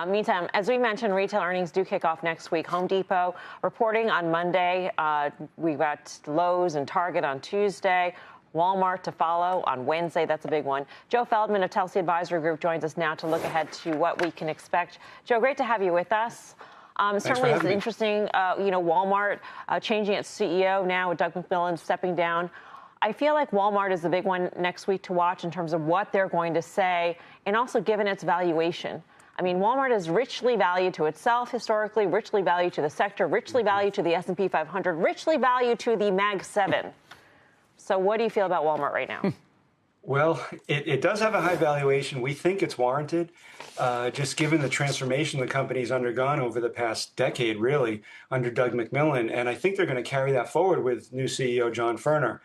Meantime, as we mentioned, retail earnings do kick off next week. Home Depot reporting on Monday. We've got Lowe's and Target on Tuesday. Walmart to follow on Wednesday. That's a big one. Joe Feldman of Telsey Advisory Group joins us now to look ahead to what we can expect. Joe, great to have you with us. Certainly it's interesting, Walmart changing its CEO now with Doug McMillon stepping down. I feel like Walmart is the big one next week to watch in terms of what they're going to say, and also given its valuation. I mean, Walmart is richly valued to itself historically, richly valued to the sector, richly valued to the S&P 500, richly valued to the Mag 7. So what do you feel about Walmart right now? Well, it does have a high valuation. We think it's warranted, just given the transformation the company's undergone over the past decade, really, under Doug McMillon. And I think they're going to carry that forward with new CEO John Furner.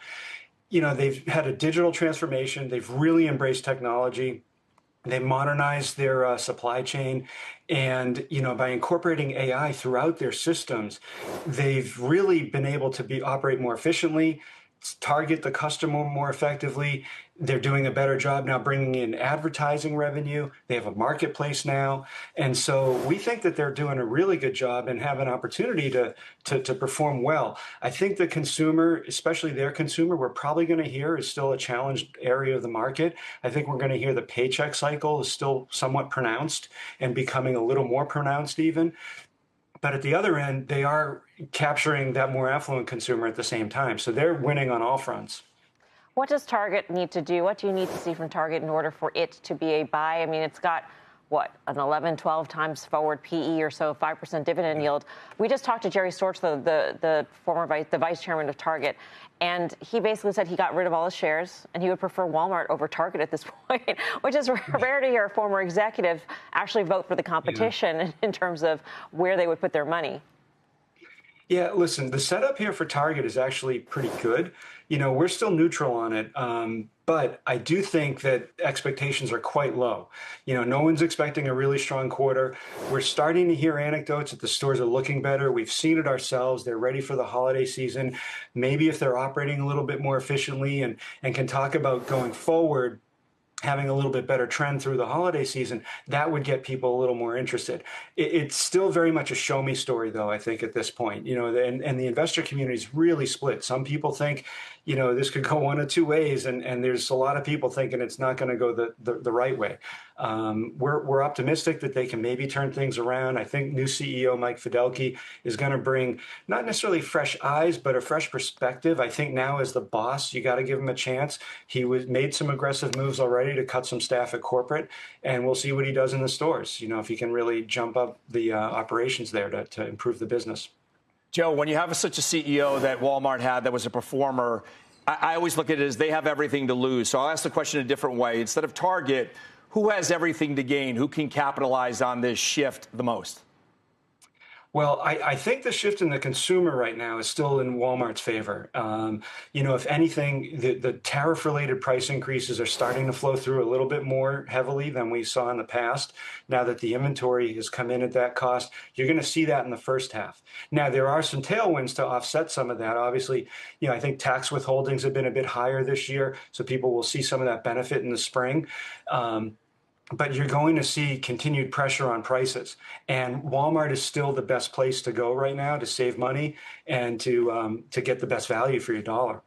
You know, they've had a digital transformation. They've really embraced technology. They modernized their supply chain, and by incorporating AI throughout their systems, they've really been able to operate more efficiently, target the customer more effectively. They're doing a better job now bringing in advertising revenue. They have a marketplace now. And so we think that they're doing a really good job and have an opportunity to perform well. I think the consumer, especially their consumer, we're probably going to hear is still a challenged area of the market. I think we're going to hear the paycheck cycle is still somewhat pronounced and becoming a little more pronounced even. But at the other end, they are capturing that more affluent consumer at the same time. So they're winning on all fronts. What does Target need to do? What do you need to see from Target in order for it to be a buy? I mean, it's got, an 11, 12 times forward PE or so, 5% dividend yield. We just talked to Jerry Storch, the vice chairman of Target, and he basically said he got rid of all his shares and he would prefer Walmart over Target at this point, which is rare to hear a former executive actually vote for the competition in terms of where they would put their money. Yeah, listen, the setup here for Target is actually pretty good. We're still neutral on it, but I do think that expectations are quite low. No one's expecting a really strong quarter. We're starting to hear anecdotes that the stores are looking better. We've seen it ourselves. They're ready for the holiday season. Maybe if they're operating a little bit more efficiently and can talk about going forward, having a little bit better trend through the holiday season, that would get people a little more interested. It's still very much a show me story, though, I think, at this point. And the investor community is really split. Some people think, this could go one of two ways, and there's a lot of people thinking it's not going to go the right way. We're optimistic that they can maybe turn things around. I think new CEO Mike Fidelki is going to bring not necessarily fresh eyes, but a fresh perspective. I think now as the boss, you got to give him a chance. He made some aggressive moves already to cut some staff at corporate, and we'll see what he does in the stores. If he can really jump up the operations there to improve the business. Joe, when you have such a CEO that Walmart had that was a performer, I always look at it as they have everything to lose. So I'll ask the question a different way. Instead of Target, who has everything to gain? Who can capitalize on this shift the most? Well, I think the shift in the consumer right now is still in Walmart's favor. If anything, the tariff-related price increases are starting to flow through a little bit more heavily than we saw in the past. Now that the inventory has come in at that cost, you're going to see that in the first half. Now, there are some tailwinds to offset some of that. Obviously, I think tax withholdings have been a bit higher this year, so people will see some of that benefit in the spring. But you're going to see continued pressure on prices. And Walmart is still the best place to go right now to save money and to get the best value for your dollar.